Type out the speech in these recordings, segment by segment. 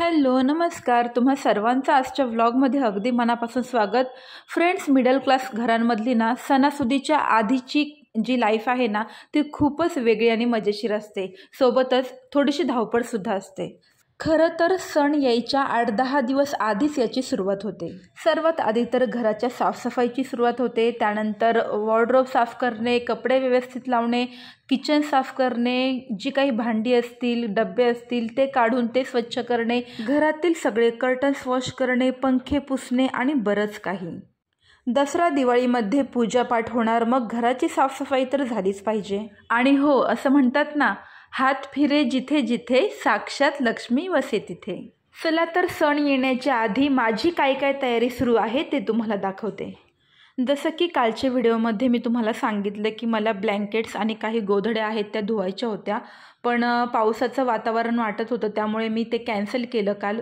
Hello नमस्कार, तुम्हा सर्वांचं आजच्या व्लॉगमध्ये अगदी मनापासून स्वागत. फ्रेंड्स, मिडल क्लास घरांमधली ना सणासुदीच्या आधीची जी लाईफ आहे ना ती खूपच वेगळी आणि मजेशीर असते. सोबतच थोडीशी धावपळसुद्धा असते. खरं तर सण यायच्या 8-10 दिवस आधीच याची सुरुवात होते. सर्वात आधी तर घराच्या साफसफाईची सुरुवात होते. त्यानंतर वॉर्डरोब साफ करणे, कपडे व्यवस्थित लावणे, किचन साफ करणे, जी काही भांडी असतील, डबे असतील ते काढून ते स्वच्छ करणे, घरातील सगळे कर्टन्स वॉश करणे, पंखे पुसणे आणि बरंच काही. दसरा दिवाळीमध्ये पूजापाठ होणार, मग घराची साफसफाई तर झालीच पाहिजे. आणि हो, असं म्हणतात ना, हात फिरे जिथे जिथे साक्षात लक्ष्मी वसे तिथे. चला तर सण येण्याच्या आधी माझी काय काय तयारी सुरू आहे ते तुम्हाला दाखवते. जसं की कालच्या व्हिडिओमध्ये मी तुम्हाला सांगितलं की मला ब्लँकेट्स आणि काही गोधड्या आहेत त्या धुवायच्या होत्या, पण पावसाचं वातावरण वाटत होतं त्यामुळे मी ते कॅन्सल केलं काल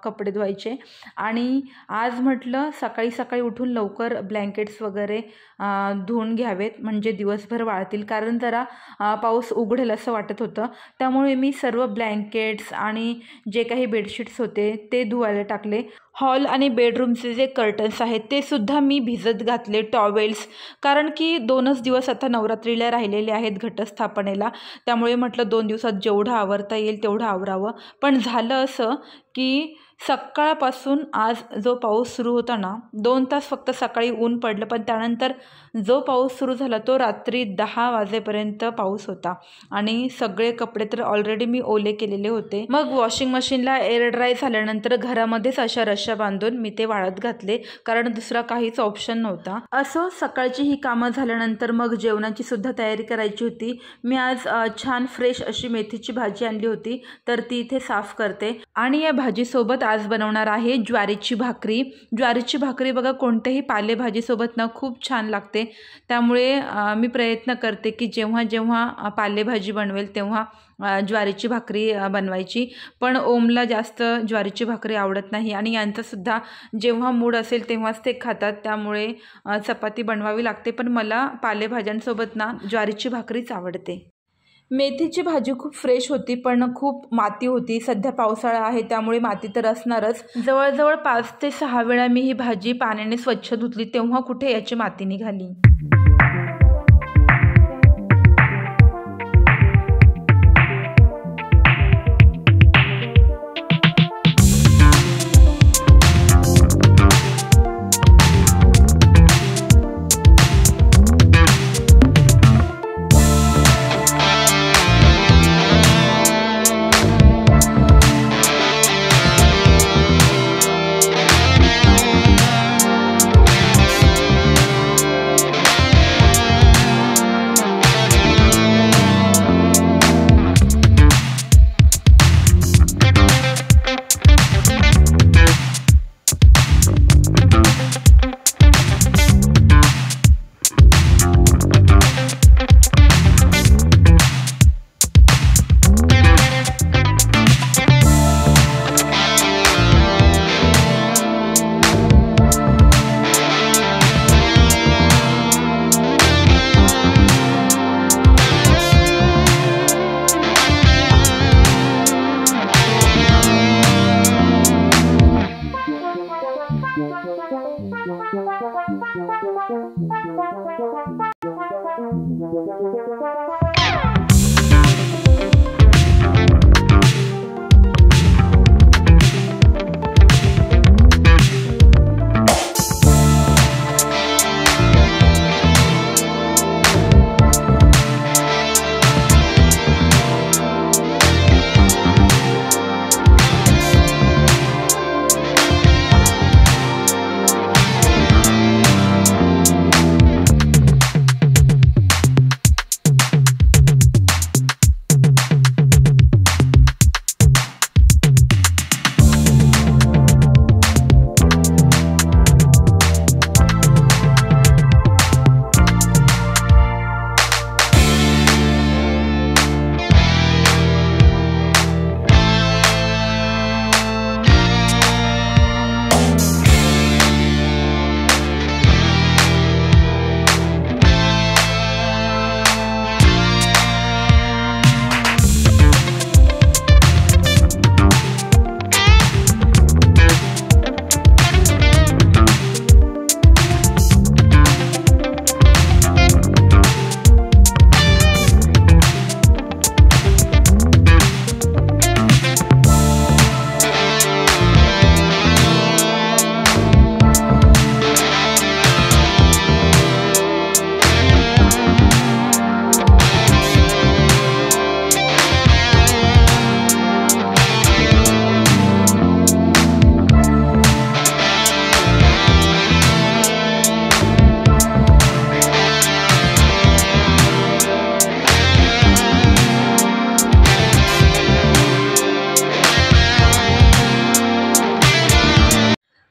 कपडे धुवायचे. आणि आज म्हटलं सकाळी सकाळी उठून लवकर ब्लँकेट्स वगैरे धुवून घ्यावेत, म्हणजे दिवसभर वाळतील, कारण जरा पाऊस उघडेल असं वाटत होतं. त्यामुळे मी सर्व ब्लँकेट्स आणि जे काही बेडशीट्स होते ते धुवायला टाकले. हॉल आणि बेडरूमचे जे कर्टन्स आहेत ते सुद्धा मी भिजत घातले, टॉवेल्स, कारण की 2च दिवस आता नवरात्रीला राहिलेले आहेत घटस्थापनेला. त्यामुळे म्हटलं 2 दिवसात जेवढं आवरता येईल तेवढं आवरावं. पण झालं असं की सकाळपासून आज जो पाऊस सुरू होता ना, 2 तास फक्त सकाळी ऊन पडलं, पण त्यानंतर जो पाऊस सुरू झाला तो रात्री 10 वाजेपर्यंत पाऊस होता. आणि सगळे कपडे तर ऑलरेडी मी ओले केलेले होते. मग वॉशिंग मशीनला एअर ड्राय झाल्यानंतर घरामध्येच अशा रश्या बांधून मी ते वाळत घातले, कारण दुसरा काहीच ऑप्शन नव्हता. असं सकाळची ही कामं झाल्यानंतर मग जेवणाची सुद्धा तयारी करायची होती. मी आज छान फ्रेश अशी मेथीची भाजी आणली होती, तर ती इथे साफ करते. आणि या भाजीसोबत आज बनवणार आहे ज्वारीची भाकरी. ज्वारीची भाकरी बघा कोणत्याही पालेभाजीसोबत ना खूप छान लागते. त्यामुळे मी प्रयत्न करते की जेव्हा जेव्हा पालेभाजी बनवेल तेव्हा ज्वारीची भाकरी बनवायची. पण ओमला जास्त ज्वारीची भाकरी आवडत नाही आणि यांचासुद्धा जेव्हा मूड असेल तेव्हाच ते खातात, त्यामुळे चपाती बनवावी लागते. पण मला पालेभाज्यांसोबत ना ज्वारीची भाकरीच आवडते. मेथीची भाजी खूप फ्रेश होती, पण खूप माती होती. सध्या पावसाळा आहे त्यामुळे माती तर असणारच. जवळजवळ 5 ते 6 वेळा मी ही भाजी पाण्याने स्वच्छ धुतली, तेव्हा कुठे याची माती निघाली.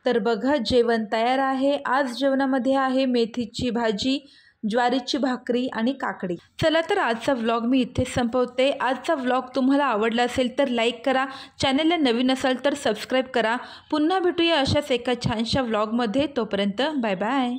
तर बघा जेवण तयार आहे. आज जेवणामध्ये आहे मेथीची भाजी, ज्वारीची भाकरी आणि काकडी. चला तर आजचा व्लॉग मी इथेच संपवते. आजचा व्लॉग तुम्हाला आवडला असेल तर लाईक करा, चॅनलला नवीन असाल तर सबस्क्राईब करा. पुन्हा भेटूया अशाच एका छानशा व्लॉगमध्ये. तोपर्यंत बाय बाय.